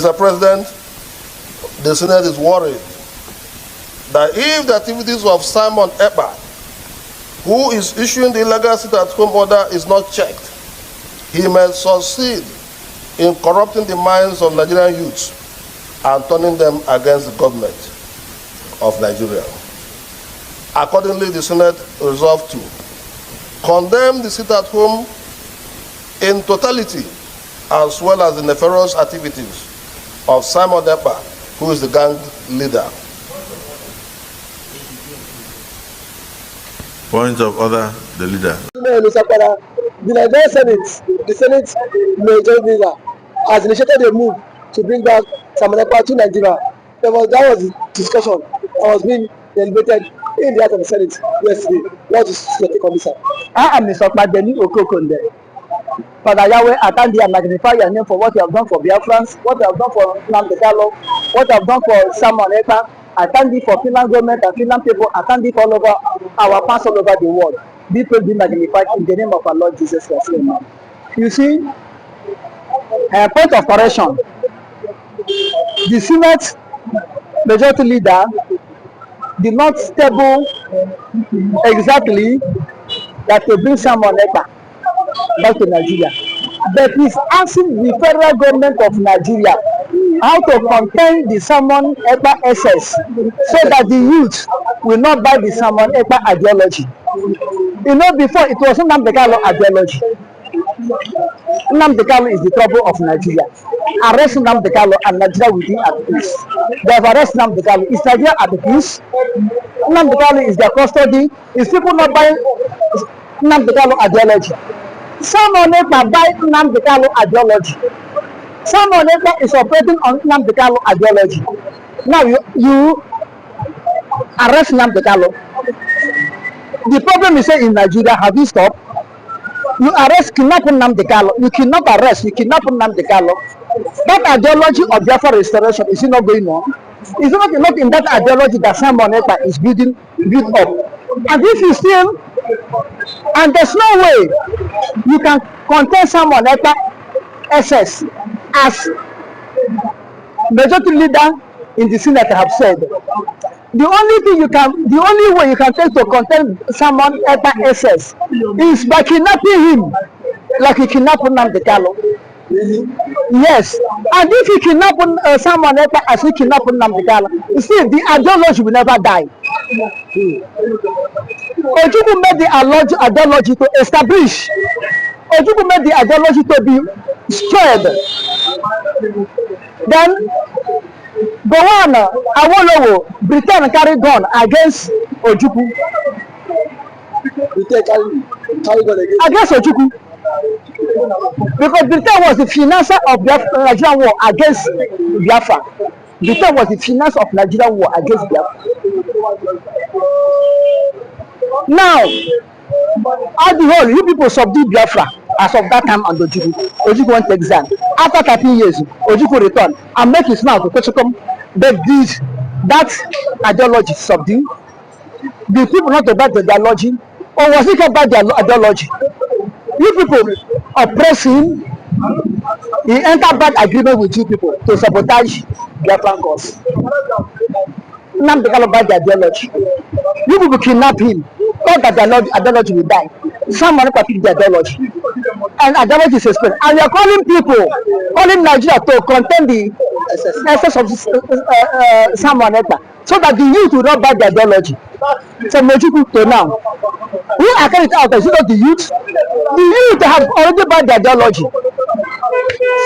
Mr. President, the Senate is worried that if the activities of Simon Ekpa, who is issuing the illegal sit-at-home order, is not checked, he may succeed in corrupting the minds of Nigerian youths and turning them against the government of Nigeria. Accordingly, the Senate resolved to condemn the sit-at-home in totality, as well as the nefarious activities of Simon Ekpa, who is the gang leader. Point of order, the leader. The Nigerian Senate, the Senate majority leader, has initiated a move to bring back Simon Ekpa to Nigeria. That was the discussion that was being deliberated in the heart of the Senate yesterday. What is your take on this, sir? I am Mr. Madeni Okokonde. Father Yahweh, I thank thee and magnify your name for what you have done for Biafrans, what you have done for nnamdikanu, what you have done for Simon Ekpa. I thank thee for Finland government and Finland people. I thank thee for all over our past all over the world. Be praised, be magnified in the name of our Lord Jesus Christ. Amen. You see, point of correction. The Senate majority leader did not stable exactly that to bring Simon Ekpa back to Nigeria, but he's asking the federal government of Nigeria how to contain the Simon Ekpa excess so that the youth will not buy the Simon Ekpa ideology. You know, before it was nnamdikanu ideology. Nnamdikanu is the trouble of Nigeria. Arrest nnamdikanu and Nigeria will be at peace. They have arrested nnamdikanu. Is Nigeria at peace? Nnamdikanu is their custody. Is people not buying nnamdikanu ideology? Simon Ekpa buy nnamdikanu ideology. Simon Ekpa is operating on nnamdikanu ideology. Now you arrest nnamdikanu. The problem is in Nigeria, have you stopped? You arrest, kidnap nnamdikanu. You cannot arrest, you kidnap nnamdikanu. That ideology of Biafra restoration is not going on. It's not in that ideology that Simon Ekpa is built up. And if you still, and there's no way you can contain Simon Ekpa SS as majority leader in the Senate have said. The only way you can take to contain Simon Ekpa SS is by kidnapping him, like he kidnapped nnamdikanu. Yes, and if he kidnap Simon Ekpa as he kidnapped nnamdikanu, you see, the ideology will never die. Ojukwu made the ideology to establish. Ojukwu made the ideology to be spread. Then go on, Awolowo, Britain carried gun against Ojukwu. Against Ojukwu. Because Britain was the financer of the Nigerian war against Biafra. Britain was the financer of Nigerian war against Biafra. Now, at the whole, you people subdue Biafra as of that time and Ojukwu. Ojukwu went to exile. After 13 years, Ojukwu returned and make his mouth to come. But that ideology subdue. The people not to buy the ideology, or was it about the ideology? You people oppress him. He entered bad agreement with you people to sabotage Biafran cause. nnamdikanu buy the ideology. You people kidnap him. Thought that the ideology will die. Someone pick the ideology. And ideology is explained. And we are calling people, calling Nigeria to contain the essence of Simon Ekpa, so that the youth will not buy the ideology. So Ojukwu to now, who are carrying it out? Is it not the youth? The youth have already bought the ideology.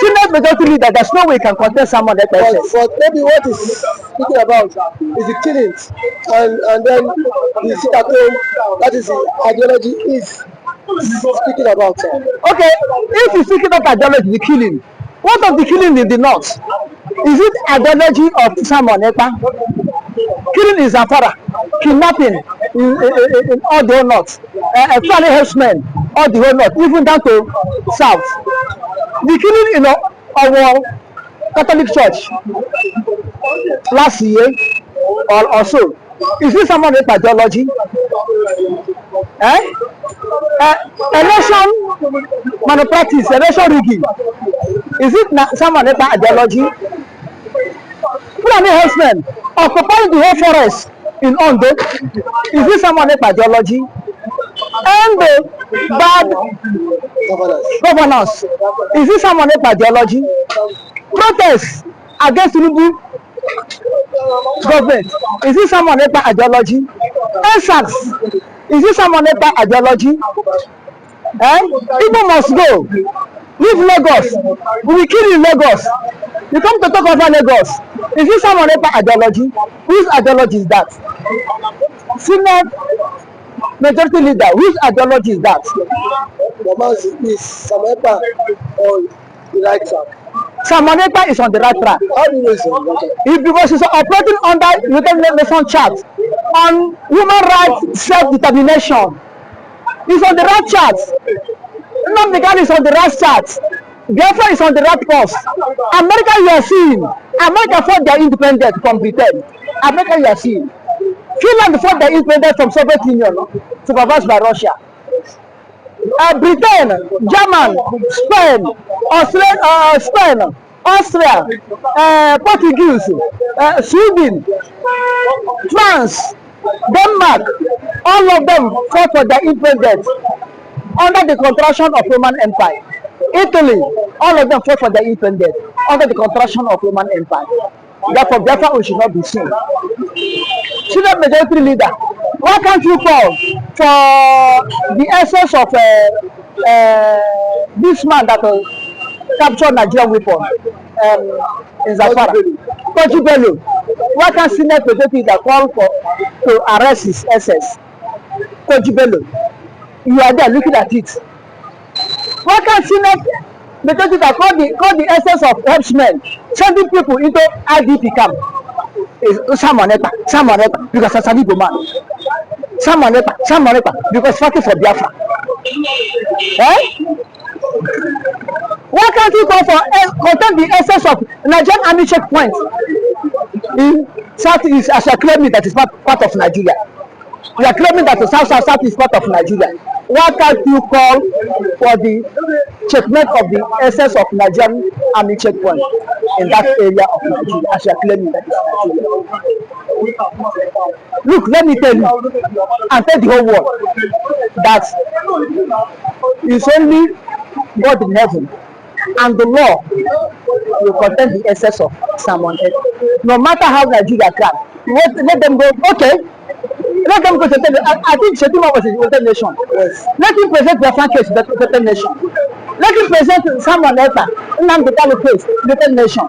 Senate majority leader, there's no way you can contain Simon Ekpa. But maybe what is speaking about is the killings, and then the sit-at-home, that is the ideology is speaking about. Okay, if you speaking about ideology, the killing, what of the killing in the north? Is it ideology of Simon Ekpa? Killing is Zamfara, kidnapping in all the whole north, family herdsmen, all the whole north, even down to south. The killing in our Catholic Church last year or so, is this Simon Ekpa ideology? Election malpractice, election rigging, is it Simon Ekpa ideology? Fulani herdsmen occupying the whole forest in Ondo. Is this Simon Ekpa ideology? And bad governance. Is this Simon Ekpa ideology? Protests against Tinubu government. Is this Simon Ekpa ideology? NSAS. Is this Simon Ekpa ideology? People must go. Leave Lagos. We will kill in Lagos. You come to talk about Lagos. Is this Simon Ekpa ideology? Whose ideology is that? Senate majority leader. Whose ideology is that? Is Simon Ekpa on the right track? Simon Ekpa is on the right track. How do you know he's on the right track? Because he's operating under United Nations chart on human rights self-determination. He's on the right chart. nnamdikanu is on the right chart. Biafra is on the right course. America, you are seeing. America fought their independence from Britain. America, you are seeing. Finland fought their independence from Soviet Union, supervised by Russia. Britain, German, Spain, Austria, Portuguese, Sweden, France, Denmark, all of them fought for their independence under the contraction of Roman Empire. Italy, all of them fought for their independence under the contraction of Roman Empire. Therefore, Biafra should not be seen. Senate majority leader, why can't you call for the essence of this man that captured Nigerian weapon in Zamfara? Akapbio. Why can't Senate majority leader call to arrest his SS? Akapbio. You are there looking at it. Why can't Senate majority leader call the essence of herdsmen sending people into IDP camp? Simon Ekpa, because it's an Igbo man. Simon Ekpa, because fighting for Biafra. Why can't you go for contain the essence of Nigerian army checkpoint in Southeast as you are claiming that is part of Nigeria? You are claiming that the South is part of Nigeria. Why can't you call for the checkmate of the essence of Nigerian army checkpoint in that area of Nigeria as you are claiming that is Nigeria? Look, let me tell you and tell the whole world that it's only God in heaven and the law will contain the essence of Simon Ekpa. No matter how Nigeria can, let them go. Okay. Let them go to the I think Shetima was a United Nation. Yes. Let him present their case to the United Nation. Let him present Simon Ekpa, nnamdikanu case, United Nation.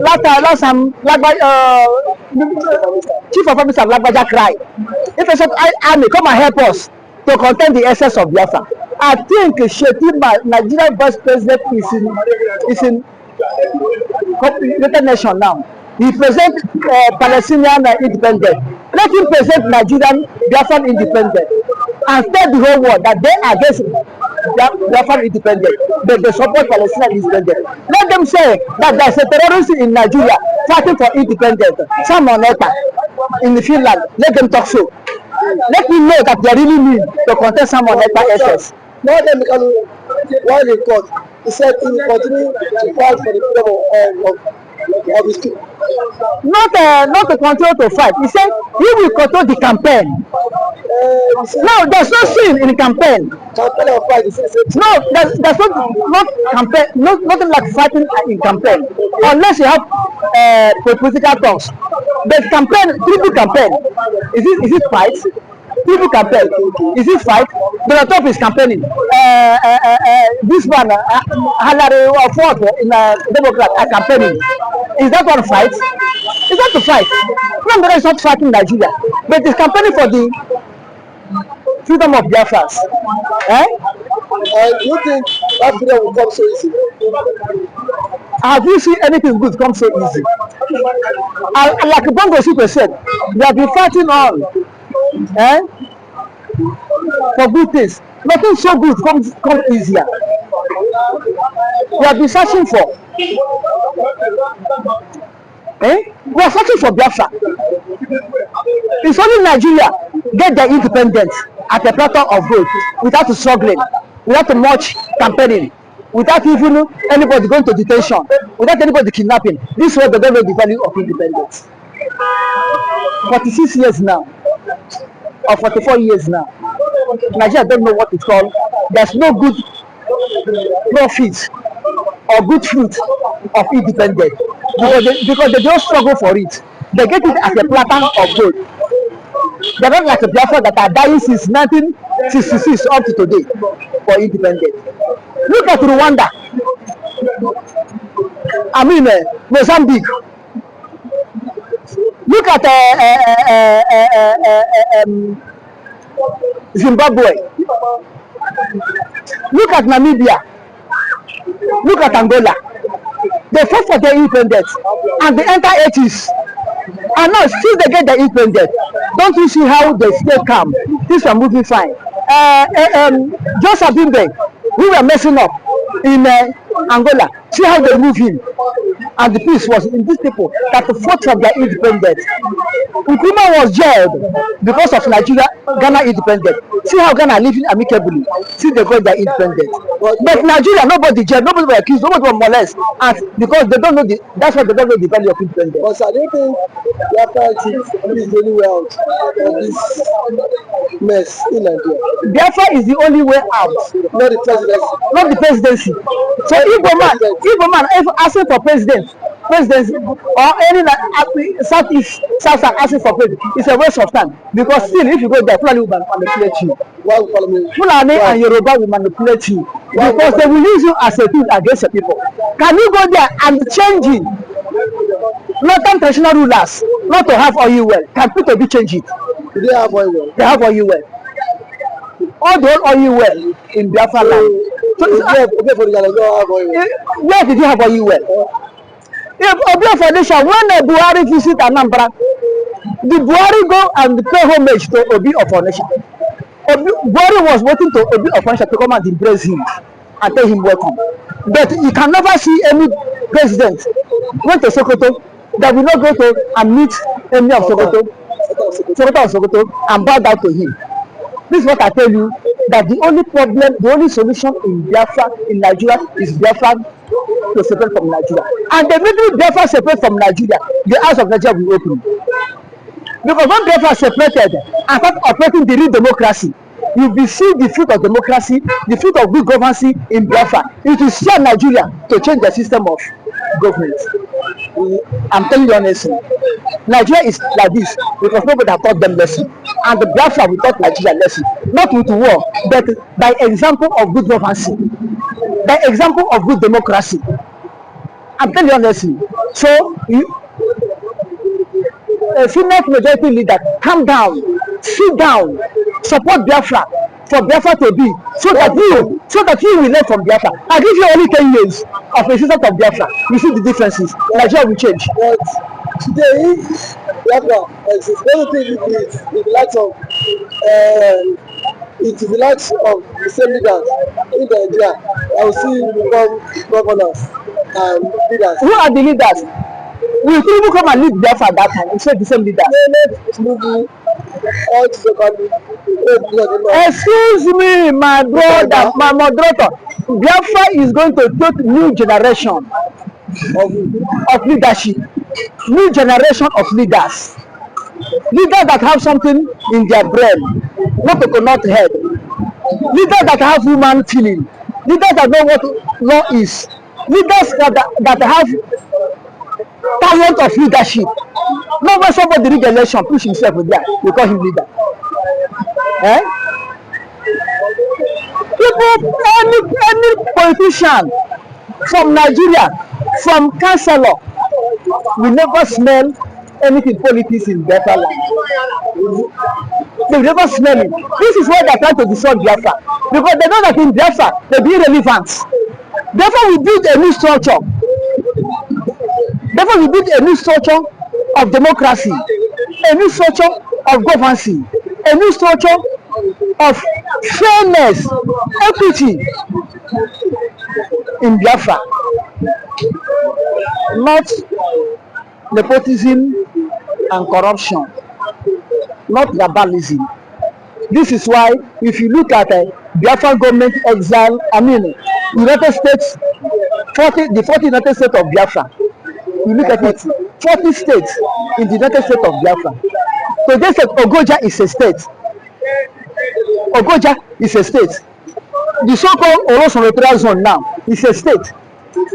Last time, Chief of Officer Lagbaja cried. If I said, Army, come and help us to contain the essence of Biafra. I think Shetima, Nigerian Vice President, is in United Nation now. He present Palestinian independence. Let him present Nigerian Biafran independence and tell the whole world that they are against Biafran independence, but they support Palestinian independence. Let them say that there is a terrorist in Nigeria fighting for independence. Simon Ekpa in Finland, let them talk so. Let me know that they really mean to contest Simon Ekpa SS. Now then, while in court, he said he will continue to fight for the freedom of his people. Not to continue to fight. He said he will control the campaign. No, there's no sin in the campaign. Campaign of fight. No, there's not campaign. Nothing like fighting in campaign, unless you have political talks. But campaign, people campaign. Is it fight? People campaign. Is it fight? The top is campaigning. This one, Hillary or Ford in Democrat are campaigning. Is that one fight? Is that to fight? No, is not fighting Nigeria, but it's campaigning for the freedom of Biafrans. And you think that freedom will come so easy? Have you seen anything good come so easy? Like Bongo Super said, we have been fighting on for good things. Nothing so good comes easier. We have been searching for. We are searching for Biafra. It's only Nigeria get their independence at a platter of gold without struggling, without much campaigning. without even anybody going to detention, without anybody kidnapping. This was the know the value of independence. 46 years now, or 44 years now, Nigeria don't know what it's called. There's no good profit or good fruit of independence because they don't struggle for it. They get it as a platter of gold. They're not like a biafra that are dying since 1966 up to today for independence. Look at Rwanda. I mean, Mozambique. Look at Zimbabwe. Look at Namibia. Look at Angola. They fought for their independence and they enter 80s. And now still they get their independence. Don't you see how they stay calm? Things are moving fine. Joseph Bimbe, we were messing up in Angola. See how they move him. And the peace was in these people that fought for their independence. Nkrumah was jailed because of Nigeria, Ghana independence. See how Ghana living amicably. See they got their independence. But Nigeria, nobody jailed, nobody was accused, nobody was molested. And because they don't know that's why they don't know the value of independence. But I don't think Biafra is the only way out of this mess in Nigeria. Biafra is the only way out. Not the presidency. Not the presidency. So if a man asking for presidency or any Southeast South asking for president, it's a waste of time. Because still, if you go there, Fulani will manipulate you. Why will follow me? Fulani and Yoruba will manipulate you because they will use you as a tool against the people. Can you go there and change it? Not traditional rulers, not to have oil well. Can people be change it? Do they have oil well? They have oil well. All the oil well in Biafra land. So where did you have oil well? If Foundation, when Buhari visit Anambra, the Buhari go and pay homage to Obi of Foundation. Buhari was waiting to Obi of Foundation to come and embrace him and tell him welcome. But you can never see any president went to Sokoto that will not go to and meet any of Sokoto and bow down to him. This is what I tell you, that the only problem, the only solution in Biafra, in Nigeria, is Biafra to separate from Nigeria. And the minute Biafra separate from Nigeria, the eyes of Nigeria will open. Because when Biafra separated and start operating the real democracy, you will see the fruit of democracy, the fruit of good governance in Biafra. It will steer Nigeria to change the system of government. I'm telling you honestly, Nigeria is like this because nobody has taught them lesson. And the Biafra will taught Nigeria lesson, not with war, but by example of good governance, by example of good democracy. I'm telling you honestly. So, a female majority leader, calm down, sit down, support Biafra for Biafra to be, so that you will learn from Biafra. I give you only 10 years of existence of Biafra. You see the differences. Nigeria will change. But today, Biafra exists. One thing is the likes of it is the likes of the same leaders in Nigeria. I will see become governors and leaders. Who are the leaders? Will people come and lead Biafra at that time? It's not the same leaders. Excuse me, my brother, my moderator. Biafra is going to take new generation of leadership, new generation of leaders that have something in their brain, not a coconut head, leaders that have human feeling, leaders that know what law is, leaders that have talent of leadership. Not when somebody read the election, push himself with that, you call him leader. People, any politician from Nigeria, from councillor, will never smell anything politics in Biafra land. They will never smell it. This is why they are trying to destroy Biafra, because they know that in Biafra they be irrelevant. Therefore, we build a new structure. Therefore, we build a new structure of democracy, a new structure of governance, a new structure of fairness, equity in Biafra. Not nepotism and corruption, not tribalism. This is why, if you look at Biafra government exile, United States, the 40 United States of Biafra, you look at it, 40 states in the United States of Biafra. So they said Ogoja is a state. Ogoja is a state. The so-called Oro zone now is a state.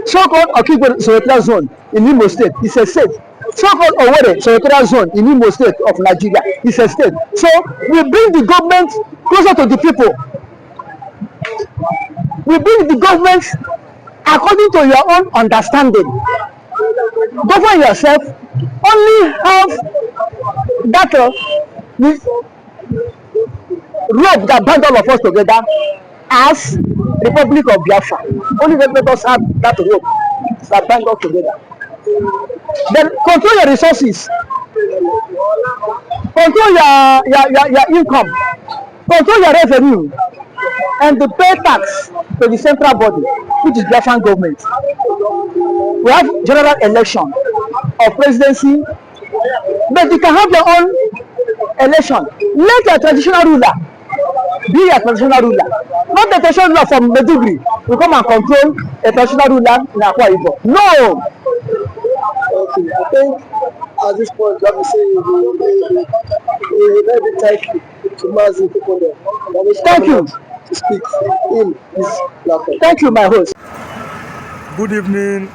So-called Akapbio senatorial zone in Imo State is a state. So-called Owerri senatorial zone in Imo State of Nigeria is a state. So we bring the government closer to the people. We bring the government according to your own understanding. Govern yourself. Only have that rope that bind all of us together as Republic of Biafra. Only let us have that rope that bind us together. Then control your resources, control your income, control your revenue, and to pay tax to the central body, which is Biafran government. We have general election of presidency, but you can have your own election. Let your traditional ruler be a traditional ruler, not the traditional ruler from Meduguri to come and control a traditional ruler in Akwa Ibom. No. Okay, I think at this point, let me say a very thank you to Mazi Kukonde. Thank you To speak in this platform. Thank you, my host. Good evening.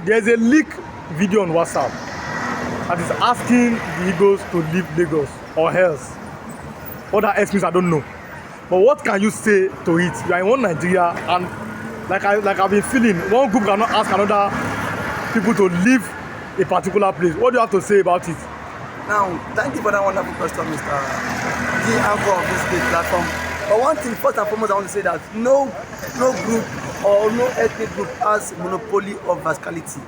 There's a leak video on WhatsApp that is asking the Igbos to leave Lagos or else. What that else means, I don't know. But what can you say to it? You are in one Nigeria, and like I've been feeling, one group cannot ask another people to leave a particular place. What do you have to say about it? Now, thank you for that wonderful question, Mr. The anchor of this big platform. But one thing, first and foremost, I want to say that no group or no ethnic group has monopoly of versatility.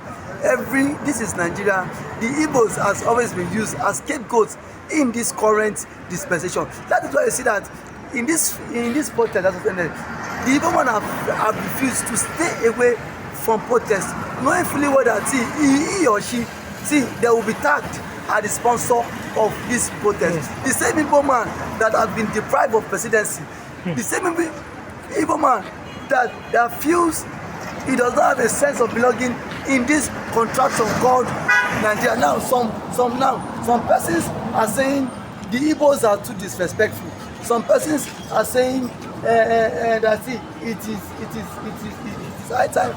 This is Nigeria. The Igbos has always been used as scapegoats in this current dispensation. That is why you see that in this protest that was ended, the Igbo man have refused to stay away from protest, knowing fully well that he or she, they will be tagged as the sponsor of this protest. The same Igbo man that has been deprived of presidency, the same Igbo man that feels he does not have a sense of belonging in this contraction called Nigeria. Now, some persons are saying the Igbos are too disrespectful. Some persons are saying that it is high time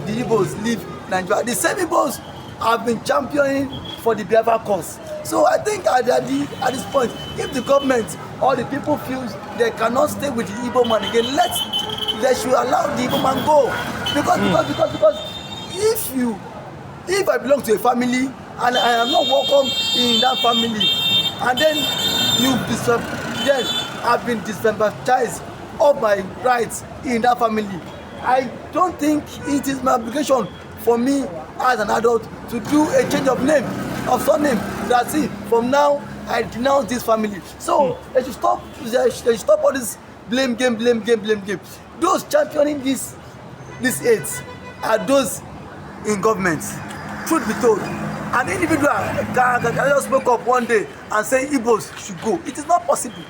the Igbos leave Nigeria. The same Igbos have been championing for the Biafra cause. So I think at this point, if the government or the people feel they cannot stay with the Igbo man again, they should allow the Igbo man go. Because if I belong to a family and I am not welcome in that family, and then I've been disenfranchised of my rights in that family, I don't think it is my obligation for me as an adult to do a change of name, of surname. That's it. From now, I denounce this family. So they should stop. They should stop all this blame game. Those championing this aids are those in government. Truth be told, an individual can just wake up one day and say Igbos should go. It is not possible.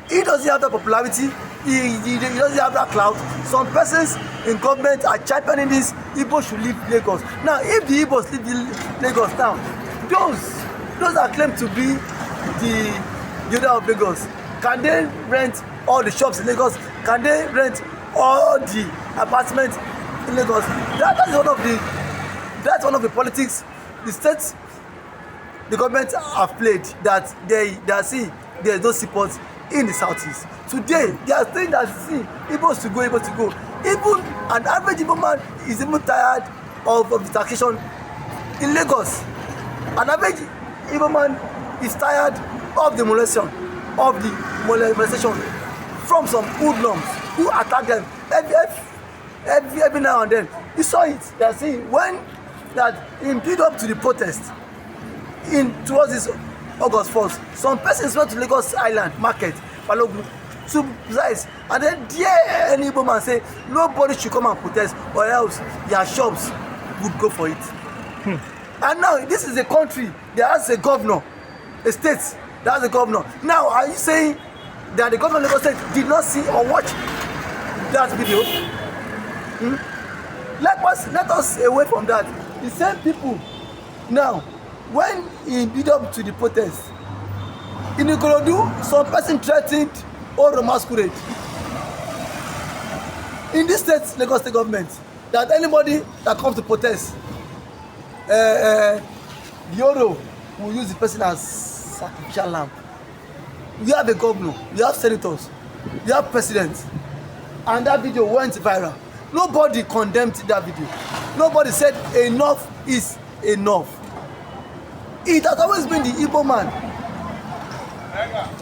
He doesn't have that popularity. He doesn't have that clout. Some persons in government are championing this. Igbos should leave Lagos. Now, if the Igbos leave Lagos now, those that claim to be the owner of Lagos, can they rent all the shops in Lagos? Can they rent all the apartments in Lagos? That's one of the politics the states, the government have played, that they see there is no support in the southeast. Today, they are saying that Igbos to go. Even an average Igbo man is even tired of the taxation in Lagos. An average Igbo man is tired of the molestation from some hoodlums who attack them every now and then. You saw it. They are saying when that in build up to the protest towards this August 1st, some persons went to Lagos Island Market, Balogun, to precise, and then there any Igbo man say nobody should come and protest or else their shops would go for it. And now this is a country that has a governor, a state That's the governor. Now, are you saying that the governor of Lagos State did not see or watch that video? Let us away from that. The same people. Now, when he build up to the protest, in Ikorodu, some person threatened Oro masquerade. In this state, Lagos State government, that anybody that comes to protest, the Oro will use the person as sacrificial lamb. We have a governor, we have senators, we have presidents, and that video went viral. Nobody condemned that video. Nobody said enough is enough. It has always been the Igbo man.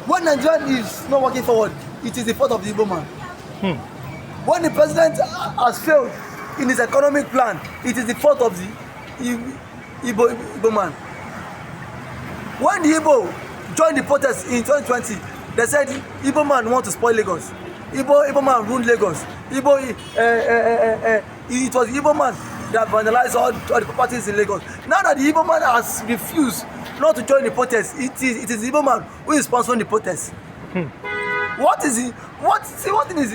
When Nigeria is not working forward, it is the fault of the Igbo man. When the president has failed in his economic plan, it is the fault of the Igbo man. When the Igbo joined the protest in 2020, they said Igbo man want to spoil Lagos. Igbo man ruined Lagos. It was the Igbo man that vandalized all the properties in Lagos. Now that the Igbo man has refused not to join the protest, it is the Igbo man who is sponsoring the protest. One thing is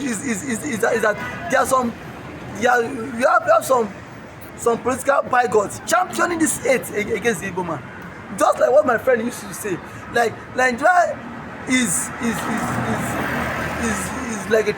that there are some, you have some political bigots championing this hate against the Igbo man. Just like what my friend used to say, like Nigeria is like a